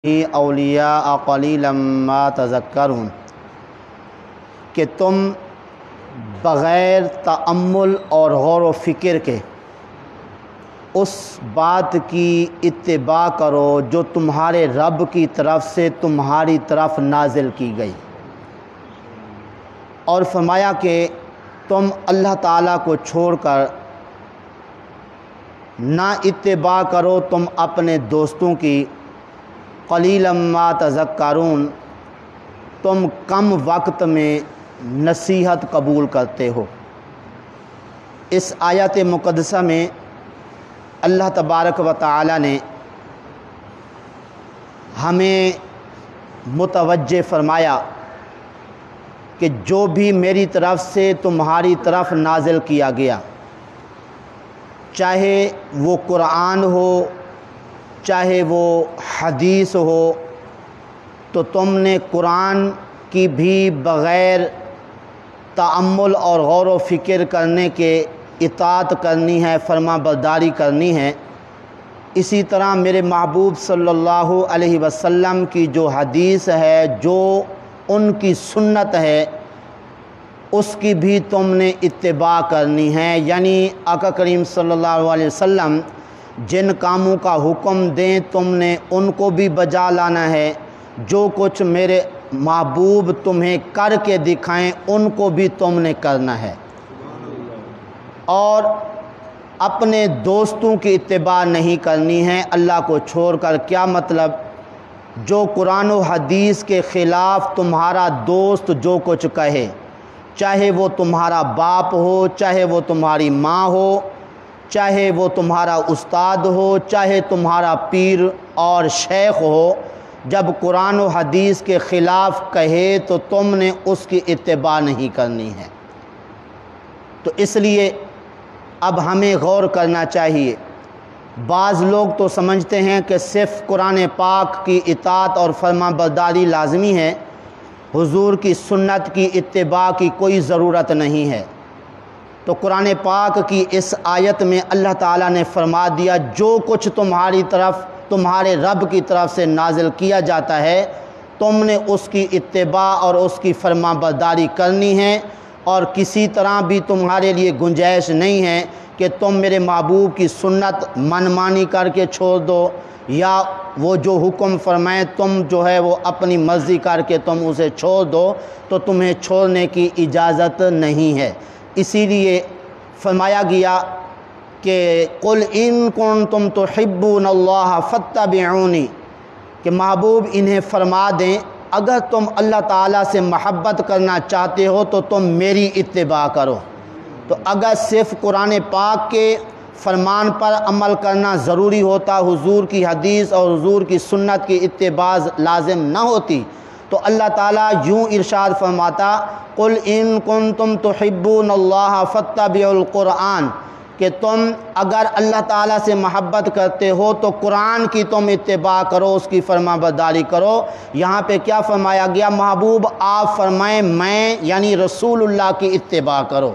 اولیاء قلیلا ما تذکرون کہ تم بغیر تأمل اور غور و فکر کے اس بات کی اتباع کرو جو تمہارے رب کی طرف سے تمہاری طرف نازل کی گئی، اور فرمایا کہ تم اللہ تعالیٰ کو چھوڑ کر نہ اتباع کرو تم اپنے دوستوں کی، قلیلا ما تذکرون تم کم وقت میں نصیحت قبول کرتے ہو۔ اس آیت مقدسہ میں اللہ تبارک و تعالی نے ہمیں متوجہ فرمایا کہ جو بھی میری طرف سے تمہاری طرف نازل کیا گیا، چاہے وہ قرآن ہو چاہے وہ حدیث ہو، تو تم نے قرآن کی بھی بغیر تأمل اور غور و فکر کرنے کے اطاعت کرنی ہے، فرما برداری کرنی ہے۔ اسی طرح میرے محبوب صلی اللہ علیہ وسلم کی جو حدیث ہے، جو ان کی سنت ہے، اس کی بھی تم نے اتباع کرنی ہے۔ یعنی آقا کریم صلی اللہ علیہ وسلم جن کاموں کا حکم دیں تم نے ان کو بھی بجا لانا ہے، جو کچھ میرے محبوب تمہیں کر کے دکھائیں ان کو بھی تم نے کرنا ہے، اور اپنے دوستوں کی اتباع نہیں کرنی ہے اللہ کو چھوڑ کر۔ کیا مطلب؟ جو قرآن و حدیث کے خلاف تمہارا دوست جو کچھ کہے، چاہے وہ تمہارا باپ ہو، چاہے وہ تمہاری ماں ہو، چاہے وہ تمہارا استاد ہو، چاہے تمہارا پیر اور شیخ ہو، جب قرآن و حدیث کے خلاف کہے تو تم نے اس کی اتباع نہیں کرنی ہے۔ تو اس لیے اب ہمیں غور کرنا چاہیے۔ بعض لوگ تو سمجھتے ہیں کہ صرف قرآن پاک کی اطاعت اور فرما برداری لازمی ہے، حضور کی سنت کی اتباع کی کوئی ضرورت نہیں ہے۔ تو قرآن پاک کی اس آیت میں اللہ تعالیٰ نے فرما دیا جو کچھ تمہاری طرف تمہارے رب کی طرف سے نازل کیا جاتا ہے تم نے اس کی اتباع اور اس کی فرما برداری کرنی ہے، اور کسی طرح بھی تمہارے لیے گنجائش نہیں ہے کہ تم میرے محبوب کی سنت منمانی کر کے چھوڑ دو، یا وہ جو حکم فرمائیں تم جو ہے وہ اپنی مرضی کر کے تم اسے چھوڑ دو، تو تمہیں چھوڑنے کی اجازت نہیں ہے۔ اسی لیے فرمایا گیا کہ قل ان کنتم تحبون اللہ فاتبعونی، کہ محبوب انہیں فرما دیں اگر تم اللہ تعالیٰ سے محبت کرنا چاہتے ہو تو تم میری اتباع کرو۔ تو اگر صرف قرآن پاک کے فرمان پر عمل کرنا ضروری ہوتا، حضور کی حدیث اور حضور کی سنت کی اتباع لازم نہ ہوتی، تو اللہ تعالیٰ یوں ارشاد فرماتا قل ان کنتم تحبون اللہ فاتبعوا القرآن، کہ تم اگر اللہ تعالیٰ سے محبت کرتے ہو تو قرآن کی تم اتباع کرو، اس کی فرما برداری کرو۔ یہاں پہ کیا فرمایا گیا؟ محبوب آپ فرمائیں میں یعنی رسول اللہ کی اتباع کرو۔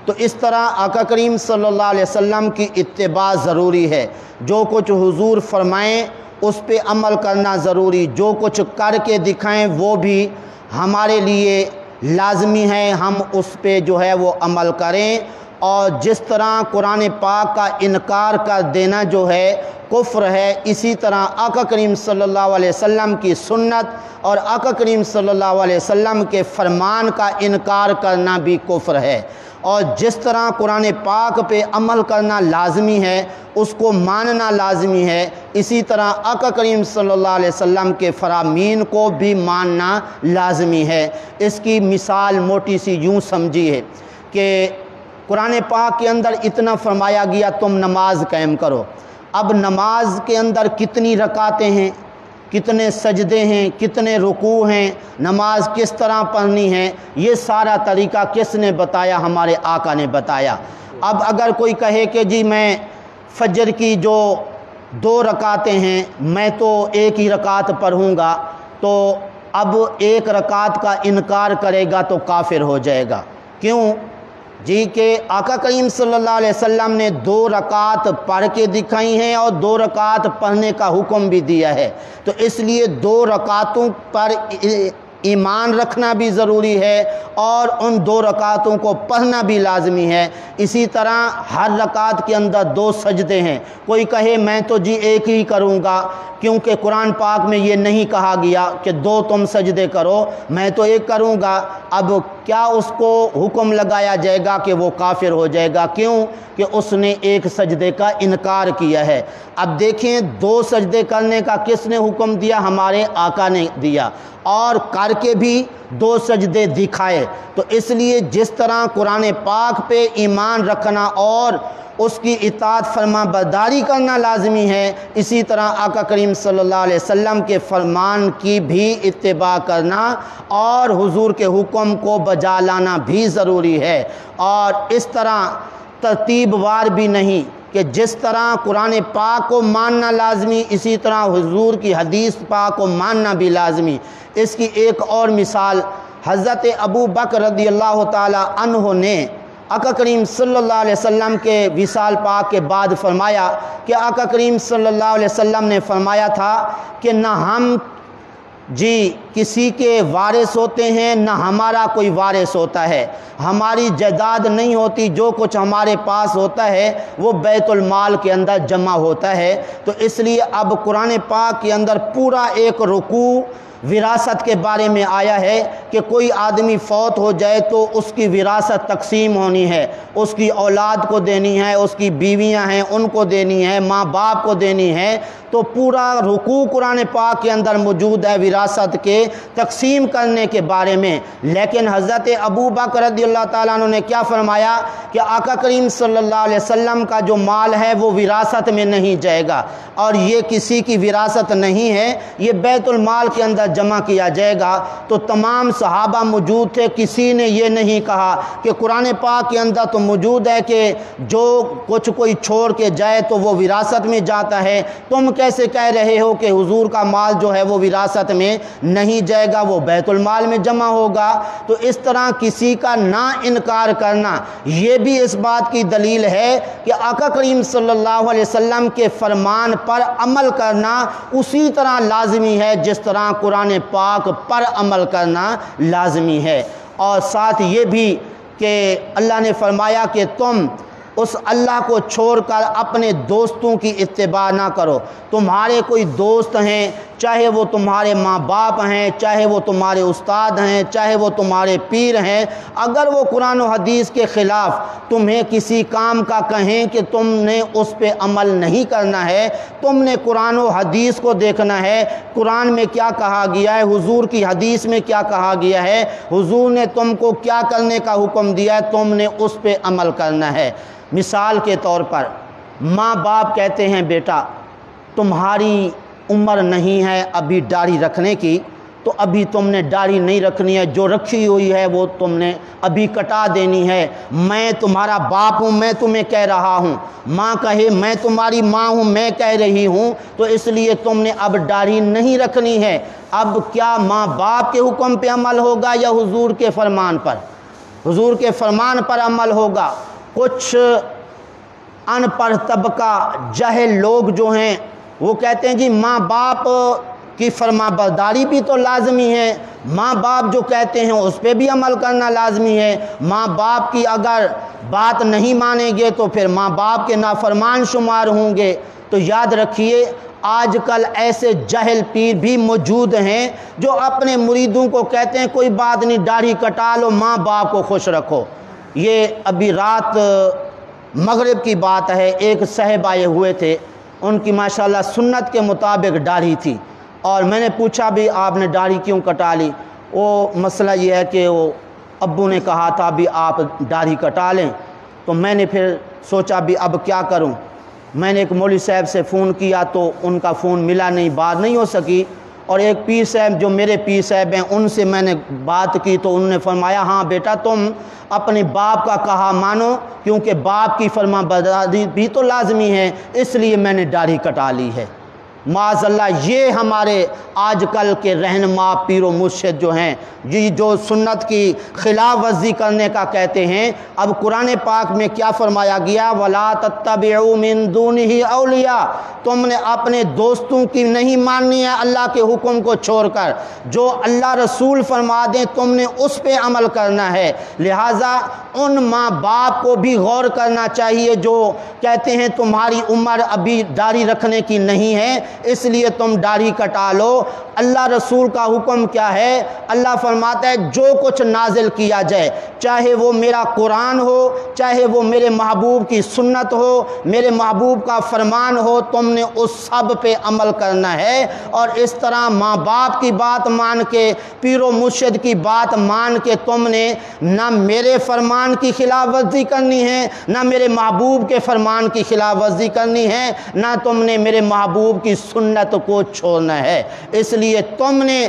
تو اس طرح آقا کریم صلی اللہ علیہ وسلم کی اتباع ضروری ہے، جو کچھ حضور فرمائیں اس پہ عمل کرنا ضروری، جو کچھ کر کے دکھائیں وہ بھی ہمارے لیے لازمی ہے، ہم اس پہ جو ہے وہ عمل کریں۔ اور جس طرح قرآن پاک کا انکار کر دینا جو ہے کفر ہے، اسی طرح آقا کریم صلی اللہ علیہ وسلم کی سنت اور آقا کریم صلی اللہ علیہ وسلم کے فرمان کا انکار کرنا بھی کفر ہے۔ اور جس طرح قرآن پاک پہ عمل کرنا لازمی ہے، اس کو ماننا لازمی ہے، اسی طرح آقا کریم صلی اللہ علیہ وسلم کے فرامین کو بھی ماننا لازمی ہے۔ اس کی مثال موٹی سی یوں سمجھی ہے کہ قرآن پاک کے اندر اتنا فرمایا گیا تم نماز قائم کرو۔ اب نماز کے اندر کتنی رکعتیں ہیں، کتنے سجدے ہیں، کتنے رکوع ہیں، نماز کس طرح پڑھنی ہے، یہ سارا طریقہ کس نے بتایا؟ ہمارے آقا نے بتایا۔ اب اگر کوئی کہے کہ جی میں فجر کی جو 2 رکعتیں ہیں میں تو ایک ہی رکعت پڑھوں گا، تو اب ایک رکعت کا انکار کرے گا تو کافر ہو جائے گا۔ کیوں؟ جی کہ آقا کریم صلی اللہ علیہ وسلم نے 2 رکعت پڑھ کے دکھائی ہیں اور 2 رکعت پڑھنے کا حکم بھی دیا ہے، تو اس لیے 2 رکعتوں پر ایمان رکھنا بھی ضروری ہے اور ان 2 رکعتوں کو پڑھنا بھی لازمی ہے۔ اسی طرح ہر رکعت کے اندر 2 سجدے ہیں۔ کوئی کہے میں تو جی ایک ہی کروں گا، کیونکہ قرآن پاک میں یہ نہیں کہا گیا کہ 2 تم سجدے کرو، میں تو ایک کروں گا۔ اب کیا اس کو حکم لگایا جائے گا کہ وہ کافر ہو جائے گا؟ کیوں کہ اس نے ایک سجدے کا انکار کیا ہے۔ اب دیکھیں 2 سجدے کرنے کا کس نے حکم دیا؟ ہمارے آقا نے دیا، اور کر کے بھی 2 سجدے دکھائے۔ تو اس لیے جس طرح قرآن پاک پہ ایمان رکھنا اور اس کی اطاعت فرما برداری کرنا لازمی ہے، اسی طرح آقا کریم صلی اللہ علیہ وسلم کے فرمان کی بھی اتباع کرنا اور حضور کے حکم کو بجا لانا بھی ضروری ہے۔ اور اس طرح ترتیب وار بھی نہیں کہ جس طرح قرآن پاک کو ماننا لازمی، اسی طرح حضور کی حدیث پاک کو ماننا بھی لازمی۔ اس کی ایک اور مثال حضرت ابو بکر رضی اللہ تعالی عنہ نے آقا کریم صلی اللہ علیہ وسلم کے وصال پاک کے بعد فرمایا کہ آقا کریم صلی اللہ علیہ وسلم نے فرمایا تھا کہ نہ ہم جی کسی کے وارث ہوتے ہیں، نہ ہمارا کوئی وارث ہوتا ہے، ہماری جائیداد نہیں ہوتی، جو کچھ ہمارے پاس ہوتا ہے وہ بیت المال کے اندر جمع ہوتا ہے۔ تو اس لیے اب قرآن پاک کے اندر پورا ایک رکوع وراثت کے بارے میں آیا ہے کہ کوئی آدمی فوت ہو جائے تو اس کی وراثت تقسیم ہونی ہے، اس کی اولاد کو دینی ہے، اس کی بیویاں ہیں ان کو دینی ہے، ماں باپ کو دینی ہے۔ تو پورا رکوع قرآن پاک کے اندر موجود ہے وراثت کے تقسیم کرنے کے بارے میں۔ لیکن حضرت ابو بکر رضی اللہ تعالیٰ عنہ نے کیا فرمایا کہ آقا کریم صلی اللہ علیہ وسلم کا جو مال ہے وہ وراثت میں نہیں جائے گا، اور یہ کسی کی وراثت نہیں ہے، یہ بیت المال کے اندر جمع کیا جائے گا۔ تو تمام صحابہ موجود تھے، کسی نے یہ نہیں کہا کہ قرآن پاک کے اندر تو موجود ہے کہ جو کچھ کوئی چھوڑ کے جائے تو وہ وراثت میں جاتا ہے، تم کیسے کہہ رہے ہو کہ حضور کا مال جو ہے وہ وراثت میں نہیں جائے گا، وہ بیت المال میں جمع ہوگا؟ تو اس طرح کسی کا نہ انکار کرنا یہ بھی اس بات کی دلیل ہے کہ آقا کریم صلی اللہ علیہ وسلم کے فرمان پر عمل کرنا اسی طرح لازمی ہے جس طرح قرآن پاک پر عمل کرنا لازمی ہے۔ اور ساتھ یہ بھی کہ اللہ نے فرمایا کہ تم اس اللہ کو چھوڑ کر اپنے دوستوں کی اتباع نہ کرو۔ تمہارے کوئی دوست ہیں، چاہے وہ تمہارے ماں باپ ہیں، چاہے وہ تمہارے استاد ہیں، چاہے وہ تمہارے پیر ہیں، اگر وہ قرآن و حدیث کے خلاف تمہیں کسی کام کا کہیں کہ تم نے اس پہ عمل نہیں کرنا ہے، تم نے قرآن و حدیث کو دیکھنا ہے، قرآن میں کیا کہا گیا ہے، حضور کی حدیث میں کیا کہا گیا ہے، حضور نے تم کو کیا کرنے کا حکم دیا ہے، تم نے اس پہ عمل کرنا ہے۔ مثال کے طور پر ماں باپ کہتے ہیں بیٹا تمہاری عمر نہیں ہے ابھی داڑھی رکھنے کی، تو ابھی تم نے داڑھی نہیں رکھنی ہے، جو رکھی ہوئی ہے وہ تم نے ابھی کٹا دینی ہے، میں تمہارا باپ ہوں، میں تمہیں کہہ رہا ہوں۔ ماں کہے میں تمہاری ماں ہوں، میں کہہ رہی ہوں، تو اس لیے تم نے اب داڑھی نہیں رکھنی ہے۔ اب کیا ماں باپ کے حکم پہ عمل ہوگا یا حضور کے فرمان پر؟ حضور کے فرمان پر عمل ہوگا۔ کچھ ان پڑھ طبقہ جاہل لوگ جو ہیں وہ کہتے ہیں جی ماں باپ کی فرما برداری بھی تو لازمی ہے، ماں باپ جو کہتے ہیں اس پہ بھی عمل کرنا لازمی ہے، ماں باپ کی اگر بات نہیں مانیں گے تو پھر ماں باپ کے نافرمان شمار ہوں گے۔ تو یاد رکھیے آج کل ایسے جاہل پیر بھی موجود ہیں جو اپنے مریدوں کو کہتے ہیں کوئی بات نہیں داڑھی کٹا لو، ماں باپ کو خوش رکھو۔ یہ ابھی رات مغرب کی بات ہے، ایک صاحب آئے ہوئے تھے، ان کی ماشاءاللہ سنت کے مطابق داڑھی تھی، اور میں نے پوچھا بھی آپ نے داڑھی کیوں کٹا لی؟ وہ مسئلہ یہ ہے کہ وہ ابو نے کہا تھا بھی آپ داڑھی کٹا لیں، تو میں نے پھر سوچا بھی اب کیا کروں۔ میں نے ایک مولوی صاحب سے فون کیا تو ان کا فون ملا نہیں، بات نہیں ہو سکی، اور ایک پیر صاحب جو میرے پیر صاحب ہیں ان سے میں نے بات کی تو انہوں نے فرمایا ہاں بیٹا تم اپنے باپ کا کہا مانو، کیونکہ باپ کی فرما برداری بھی تو لازمی ہے، اس لیے میں نے داڑھی کٹا لی ہے۔ معاذ اللہ یہ ہمارے آج کل کے رہنما پیر و مرشد جو ہیں یہ جو سنت کی خلاف ورزی کرنے کا کہتے ہیں، اب قرآن پاک میں کیا فرمایا گیا؟ وَلَا تَتَّبِعُوا مِن دُونِهِ اولیاء، تم نے اپنے دوستوں کی نہیں ماننی ہے اللہ کے حکم کو چھوڑ کر، جو اللہ رسول فرما دیں تم نے اس پہ عمل کرنا ہے۔ لہٰذا ان ماں باپ کو بھی غور کرنا چاہیے جو کہتے ہیں تمہاری عمر ابھی داڑھی رکھنے کی نہیں ہے اس لیے تم داڑھی کٹا لو۔ اللہ رسول کا حکم کیا ہے؟ اللہ فرماتا ہے جو کچھ نازل کیا جائے، چاہے وہ میرا قرآن ہو، چاہے وہ میرے محبوب کی سنت ہو، میرے محبوب کا فرمان ہو، تم نے اس سب پہ عمل کرنا ہے۔ اور اس طرح ماں باپ کی بات مان کے، پیر و مرشد کی بات مان کے تم نے نہ میرے فرمان کی خلاف ورزی کرنی ہے، نہ میرے محبوب کے فرمان کی خلاف ورزی کرنی ہے، نہ تم نے میرے محبوب کی سنت کو چھوڑنا ہے۔ اس لیے تم نے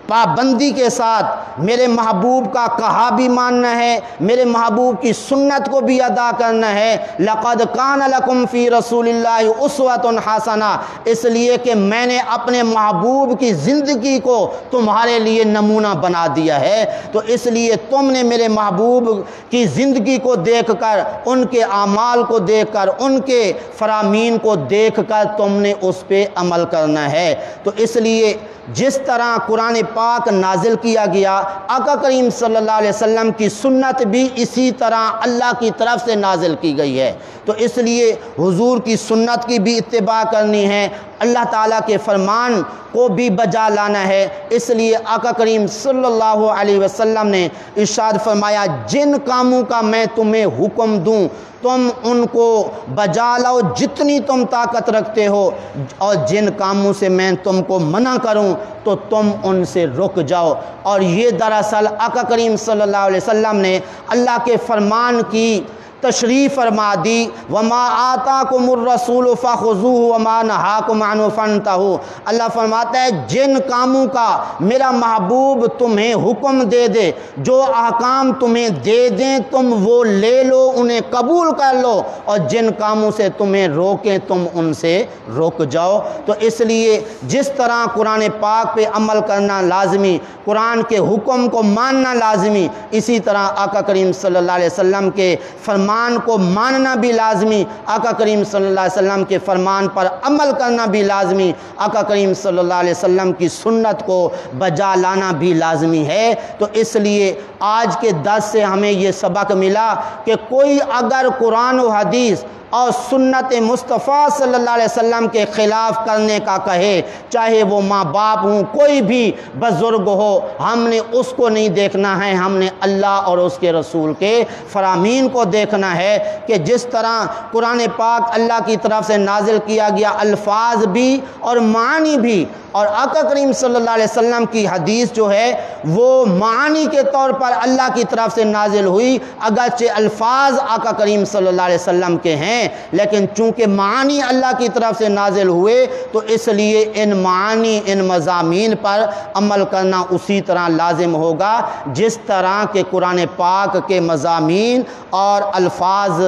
پابندی کے ساتھ میرے محبوب کا کہا بھی ماننا ہے، میرے محبوب کی سنت کو بھی ادا کرنا ہے۔ لَقَدْ كَانَ لَكُمْ فِي رَسُولِ اللَّهِ أُسْوَةٌ حَسَنَةٌ، اس لیے کہ میں نے اپنے محبوب کی زندگی کو تمہارے لیے نمونہ بنا دیا ہے، تو اس لیے تم نے میرے محبوب کی زندگی کو دیکھ کر، ان کے اعمال کو دیکھ کر، ان کے فرامین کو دیکھ کر تم نے اس پہ عمل کرنا ہے۔ تو اس لیے جس طرح قرآن پاک نازل کیا گیا، آقا کریم صلی اللہ علیہ وسلم کی سنت بھی اسی طرح اللہ کی طرف سے نازل کی گئی ہے، تو اس لیے حضور کی سنت کی بھی اتباع کرنی ہے، اللہ تعالیٰ کے فرمان کو بھی بجا لانا ہے۔ اس لیے آقا کریم صلی اللہ علیہ وسلم نے ارشاد فرمایا جن کاموں کا میں تمہیں حکم دوں تم ان کو بجا لاؤ جتنی تم طاقت رکھتے ہو، اور جن کاموں سے میں تم کو منع کروں تو تم ان سے رک جاؤ۔ اور یہ دراصل آقا کریم صلی اللہ علیہ وسلم نے اللہ کے فرمان کی تشریح فرما دی، وَمَا آتَاكُمُ الرَّسُولُ فَخُذُوهُ وَمَا نَهَاكُمْ عَنْهُ فَانْتَهُوا، اللہ فرماتا ہے جن کاموں کا میرا محبوب تمہیں حکم دے دے، جو احکام تمہیں دے دیں تم وہ لے لو، انہیں قبول کر لو، اور جن کاموں سے تمہیں روکیں تم ان سے رک جاؤ۔ تو اس لیے جس طرح قرآن پاک پہ عمل کرنا لازمی، قرآن کے حکم کو ماننا لازمی، اسی طرح آقا کریم صلی اللہ علیہ وسلم کے فرمان کو ماننا بھی لازمی، آقا کریم صلی اللہ علیہ وسلم کے فرمان پر عمل کرنا بھی لازمی، آقا کریم صلی اللہ علیہ وسلم کی سنت کو بجا لانا بھی لازمی ہے۔ تو اس لیے آج کے درس سے ہمیں یہ سبق ملا کہ کوئی اگر قرآن و حدیث اور سنت مصطفیٰ صلی اللہ علیہ وسلم کے خلاف کرنے کا کہے، چاہے وہ ماں باپ ہوں، کوئی بھی بزرگ ہو، ہم نے اس کو نہیں دیکھنا ہے، ہم نے اللہ اور اس کے رسول کے فرامین کو دیکھنا ہے کہ جس طرح قرآن پاک اللہ کی طرف سے نازل کیا گیا، الفاظ بھی اور معنی بھی، اور آقا کریم صلی اللہ علیہ وسلم کی حدیث جو ہے وہ معانی کے طور پر اللہ کی طرف سے نازل ہوئی، اگرچہ الفاظ آقا کریم صلی اللہ علیہ وسلم کے ہیں لیکن چونکہ معانی اللہ کی طرف سے نازل ہوئے تو اس لیے ان معانی، ان مضامین پر عمل کرنا اسی طرح لازم ہوگا جس طرح کہ قرآن پاک کے مضامین اور الفاظ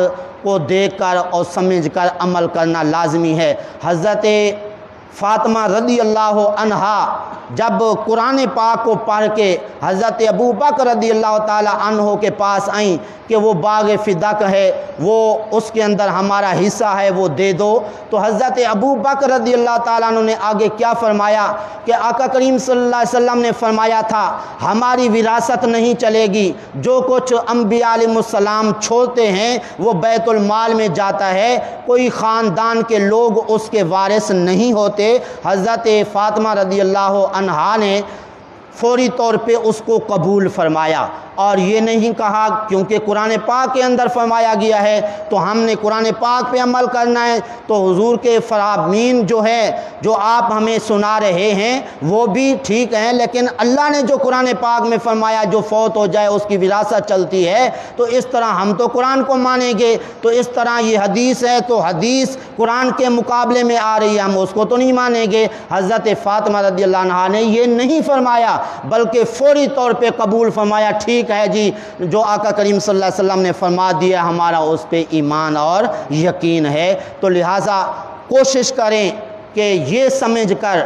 کو دیکھ کر اور سمجھ کر عمل کرنا لازمی ہے۔ حضرت فاطمہ رضی اللہ عنہا جب قرآن پاک کو پڑھ کے حضرت ابو بکر رضی اللہ تعالی عنہ کے پاس آئیں کہ وہ باغ فدق ہے، وہ اس کے اندر ہمارا حصہ ہے، وہ دے دو، تو حضرت ابو بکر رضی اللہ تعالیٰ عنہ نے آگے کیا فرمایا کہ آقا کریم صلی اللہ علیہ وسلم نے فرمایا تھا ہماری وراثت نہیں چلے گی، جو کچھ انبیاء علیہ السلام چھوڑتے ہیں وہ بیت المال میں جاتا ہے، کوئی خاندان کے لوگ اس کے وارث نہیں ہوتے۔ حضرت فاطمہ رضی اللہ عنہا نے فوری طور پہ اس کو قبول فرمایا، اور یہ نہیں کہا کیونکہ قرآن پاک کے اندر فرمایا گیا ہے تو ہم نے قرآن پاک پہ عمل کرنا ہے، تو حضور کے فرامین جو ہے جو آپ ہمیں سنا رہے ہیں وہ بھی ٹھیک ہیں، لیکن اللہ نے جو قرآن پاک میں فرمایا جو فوت ہو جائے اس کی وراثت چلتی ہے، تو اس طرح ہم تو قرآن کو مانیں گے، تو اس طرح یہ حدیث ہے تو حدیث قرآن کے مقابلے میں آ رہی ہے، ہم اس کو تو نہیں مانیں گے۔ حضرت فاطمہ رضی اللہ عنہا نے یہ نہیں فرمایا بلکہ فوری طور پہ قبول فرمایا، ٹھیک ہے جی جو آقا کریم صلی اللہ علیہ وسلم نے فرما دیا ہمارا اس پہ ایمان اور یقین ہے۔ تو لہٰذا کوشش کریں کہ یہ سمجھ کر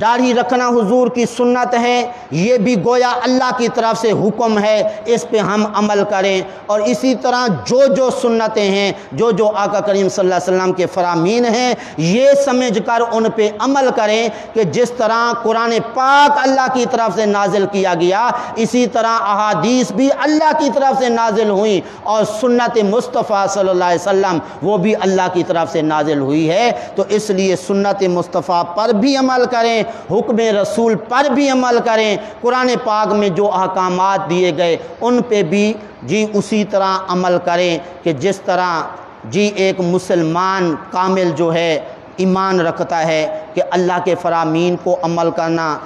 داڑھی رکھنا حضور کی سنت ہے، یہ بھی گویا اللہ کی طرف سے حکم ہے، اس پہ ہم عمل کریں۔ اور اسی طرح جو سنتیں ہیں، جو آقا کریم صلی اللہ علیہ وسلم کے فرامین ہیں، یہ سمجھ کر ان پہ عمل کریں کہ جس طرح قرآن پاک اللہ کی طرف سے نازل کیا گیا، اسی طرح احادیث بھی اللہ کی طرف سے نازل ہوئیں، اور سنت مصطفیٰ صلی اللہ علیہ وسلم وہ بھی اللہ کی طرف سے نازل ہوئی ہے۔ تو اس لیے سنت مصطفیٰ پر بھی عمل کریں، حکم رسول پر بھی عمل کریں، قرآن پاک میں جو احکامات دیے گئے ان پہ بھی اسی طرح عمل کریں کہ جس طرح ایک مسلمان کامل جو ہے ایمان رکھتا ہے کہ اللہ کے فرامین کو عمل کرنا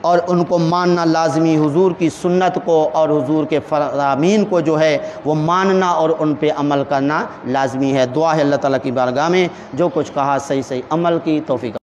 اور ان کو ماننا لازمی، حضور کی سنت کو اور حضور کے فرامین کو جو ہے وہ ماننا اور ان پہ عمل کرنا لازمی ہے۔ دعا ہے اللہ تعالیٰ کی بارگاہ میں جو کچھ کہا صحیح عمل کی توفیق